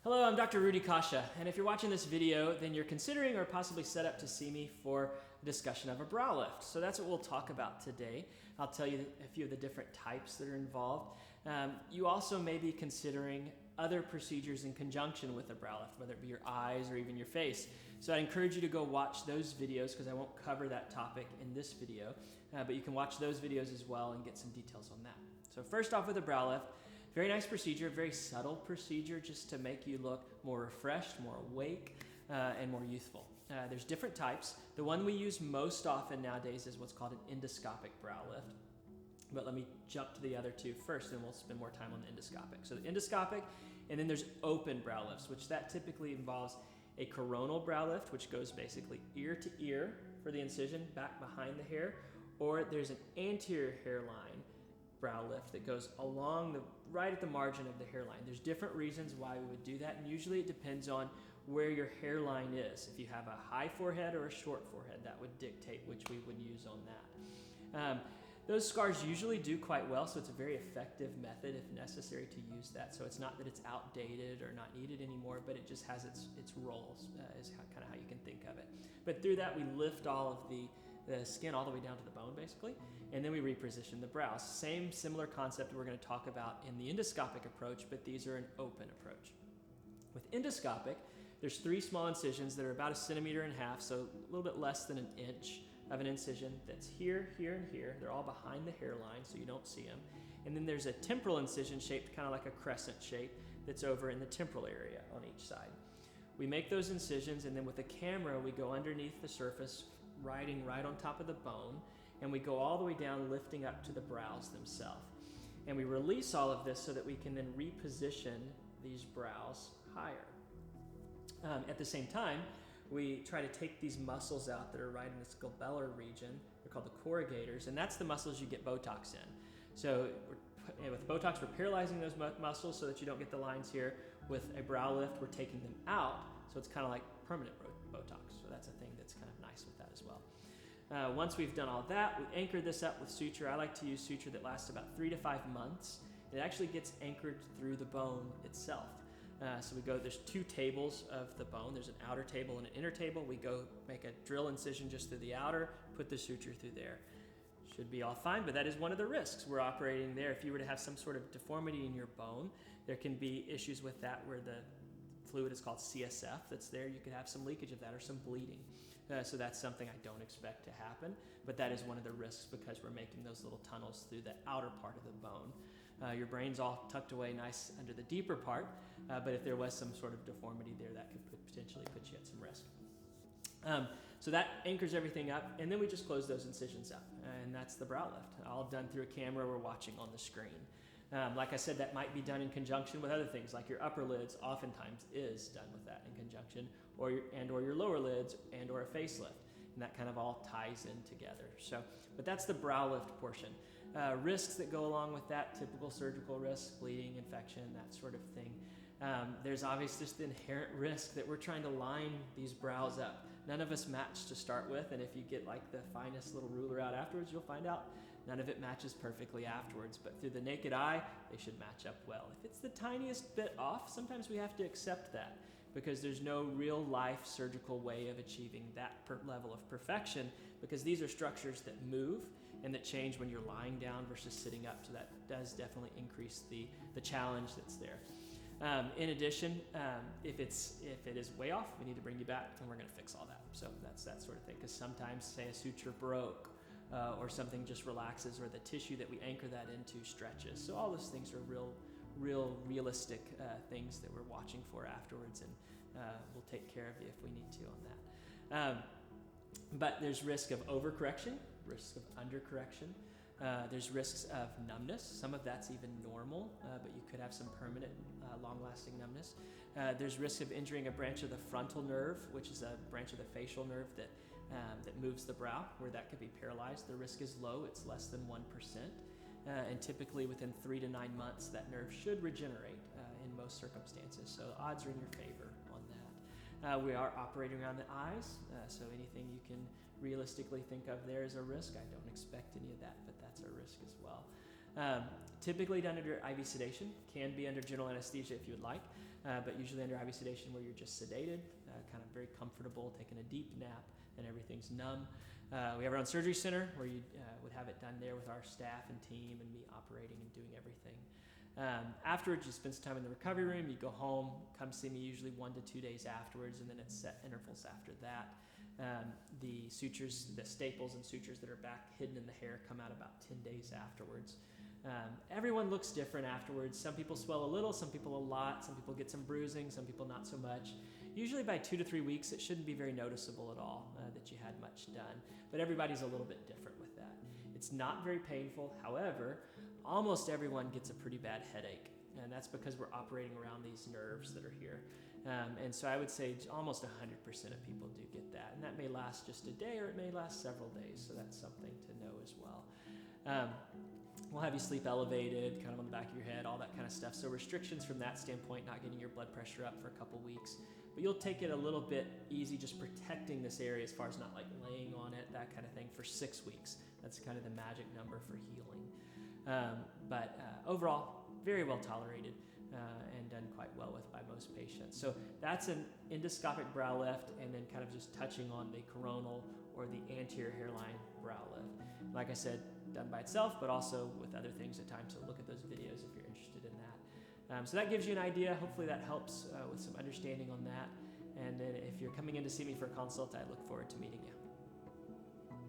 Hello, I'm Dr. Rudy Kasha, and if you're watching this video, then you're considering or possibly set up to see me for a discussion of a brow lift. So that's what we'll talk about today. I'll tell you a few of the different types that are involved. You also may be considering other procedures in conjunction with a brow lift, whether it be your eyes or even your face. So I encourage you to go watch those videos because I won't cover that topic in this video, but you can watch those videos as well and get some details on that. So first off with a brow lift, very nice procedure, very subtle procedure just to make you look more refreshed, more awake, and more youthful. There's different types. The one we use most often nowadays is what's called an endoscopic brow lift. But let me jump to the other two first, and we'll spend more time on the endoscopic. So the endoscopic, and then there's open brow lifts, which that typically involves a coronal brow lift, which goes basically ear to ear for the incision, back behind the hair, or there's an anterior hairline brow lift that goes along right at the margin of the hairline. There's different reasons why we would do that, and usually it depends on where your hairline is. If you have a high forehead or a short forehead, that would dictate which we would use on that. Those scars usually do quite well, so it's a very effective method if necessary to use that. So it's not that it's outdated or not needed anymore, but it just has its roles, is kind of how you can think of it. But through that, we lift all of the skin all the way down to the bone, basically, and then we reposition the brows. Same similar concept we're going to talk about in the endoscopic approach, but these are an open approach. With endoscopic, there's 3 small incisions that are about 1.5 centimeters, so a little bit less than an inch of an incision that's here, here, and here. They're all behind the hairline, so you don't see them. And then there's a temporal incision shaped kind of like a crescent shape that's over in the temporal area on each side. We make those incisions, and then with a camera, we go underneath the surface, riding right on top of the bone, and we go all the way down, lifting up to the brows themselves. And we release all of this so that we can then reposition these brows higher. At the same time, we try to take these muscles out that are right in this glabellar region. They're called the corrugators, and that's the muscles you get Botox in. So with Botox, we're paralyzing those muscles so that you don't get the lines here. With a brow lift, we're taking them out, so it's kind of like permanent Botox. So that's a thing that's kind of nice with that as well. Once we've done all that, we anchor this up with suture. I like to use suture that lasts about 3 to 5 months. It actually gets anchored through the bone itself. So there's 2 tables of the bone. There's an outer table and an inner table. We go make a drill incision just through the outer, put the suture through there. Should be all fine, but that is one of the risks we're operating there. If you were to have some sort of deformity in your bone, there can be issues with that where the fluid is called CSF that's there. You could have some leakage of that or some bleeding. So that's something I don't expect to happen, but that is one of the risks because we're making those little tunnels through the outer part of the bone. Your brain's all tucked away nice under the deeper part, but if there was some sort of deformity there, that could potentially put you at some risk. So that anchors everything up, and then we just close those incisions up, and that's the brow lift, all done through a camera we're watching on the screen. Like I said, that might be done in conjunction with other things, like your upper lids oftentimes is done with that in conjunction, or your lower lids and or a facelift, and that kind of all ties in together. So, but that's the brow lift portion. Risks that go along with that, typical surgical risks, bleeding, infection, that sort of thing. There's obviously just the inherent risk that we're trying to line these brows up. None of us match to start with, and if you get like the finest little ruler out afterwards, you'll find out none of it matches perfectly afterwards, but through the naked eye, they should match up well. If it's the tiniest bit off, sometimes we have to accept that because there's no real life surgical way of achieving that level of perfection because these are structures that move and that change when you're lying down versus sitting up, so that does definitely increase the challenge that's there. In addition, if it is way off, we need to bring you back and we're going to fix all that. So that's that sort of thing, because sometimes, say, a suture broke or something just relaxes, or the tissue that we anchor that into stretches. So all those things are realistic things that we're watching for afterwards, and we'll take care of you if we need to on that. But there's risk of overcorrection, risk of undercorrection. There's risks of numbness. Some of that's even normal, but you could have some permanent, long-lasting numbness. There's risk of injuring a branch of the frontal nerve, which is a branch of the facial nerve that moves the brow, where that could be paralyzed. The risk is low. It's less than 1%. And typically within 3 to 9 months, that nerve should regenerate in most circumstances. So the odds are in your favor on that. We are operating around the eyes, so anything you can realistically think of there as a risk. I don't expect any of that, but that's a risk as well. Typically done under IV sedation, can be under general anesthesia if you would like. but usually under IV sedation where you're just sedated, kind of very comfortable, taking a deep nap, and everything's numb. We have our own surgery center where you would have it done there with our staff and team and me operating and doing everything. Afterwards, you spend some time in the recovery room, you go home, come see me usually 1 to 2 days afterwards, and then it's set intervals after that. The sutures, the staples and sutures that are back hidden in the hair come out about 10 days afterwards. Everyone looks different afterwards. Some people swell a little, some people a lot, some people get some bruising, some people not so much. Usually by 2 to 3 weeks, it shouldn't be very noticeable at all that you had much done, but everybody's a little bit different with that. It's not very painful. However, almost everyone gets a pretty bad headache, and that's because we're operating around these nerves that are here. And so I would say almost 100% of people do get that, and that may last just a day or it may last several days, so that's something to know as well. We'll have you sleep elevated, kind of on the back of your head, all that kind of stuff. So restrictions from that standpoint, not getting your blood pressure up for a couple weeks. But you'll take it a little bit easy, just protecting this area as far as not like laying on it, that kind of thing, for 6 weeks. That's kind of the magic number for healing. But overall, very well tolerated and done quite well with by most patients. So that's an endoscopic brow lift, and then kind of just touching on the coronal or the anterior hairline brow lift. Like I said, done by itself, but also with other things at times, so look at those videos if you're interested in that. So that gives you an idea. Hopefully that helps with some understanding on that. And then if you're coming in to see me for a consult, I look forward to meeting you.